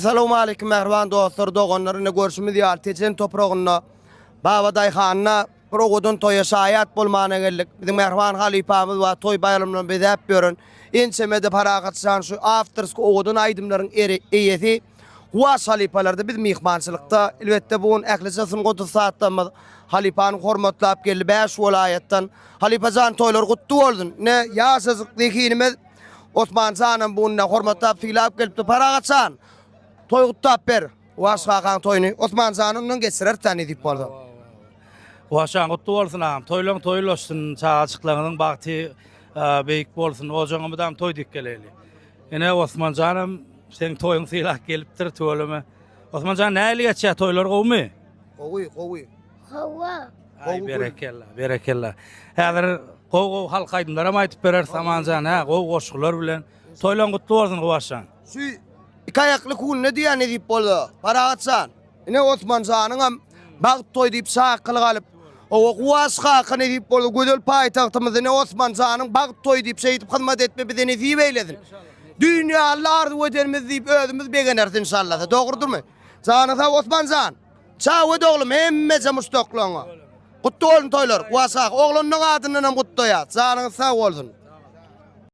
Assalamu alaykum mehriban dostlar, dogonlarına görüşümüz ýaly tejen toprağynda Baba Daýhanyna bir ogudan toýa şaýat bolmana geldik. Bizim mehriban halipamyz we toy bayramlaryny bezäp berän ençemede paragatçan şu afterski ogudan aýdymlaryň eýesi Huwas halipalarda biz mihmançylykda elbetde bugun ähliçesini 30 saatdan halipany hormatlap geldi 5 welaýatdan. Halipajan toýlar gutly boldun. Ne ýaşazyk dikinimiz Osman Canım bununla hormatlap filap gelipdi paragatçan. Toy guttap ber. Waşgakan toyny Osman Canymdan geçirer tani dip boldy. Waşan gutly bolsun am. Toýlaň toýlaşsyn, çağaçyklarynyň bagty beýik bolsun. Ojaňymdan toy dik geleli. Ene Osman Canım sen toyuň silak gelipdir tööleme. Osman Can näli geçýär toylar gowmy? Gowy. Hava. Ay berekella, berekella. Häzir gow halk aýdymlara aýtyp berer Saman Can, ha, gow goşgular bilen toýlaň gutly bolsun Waşan. Şu iki ayaklı kul ne diýär ne dip boldy? Paragatçan. Ine Osman Canım bag toy dip şakyl galyp o Huwas ne dip boldy? Gödel paýtagtymyz ne Osman Canım bag toy dip şeýdip hyzmat etme bize nesip eýledin. Dünýäler ödermiz dip özümüz begenerdi inşallah. Dogurdurmy? Canı Osman Can. Çawa oglum hemmece mustaqlaňa. Gutly bolsun toylar. Huwas oglanyň adynyň gutly ýa. Janyňyz sag bolsun.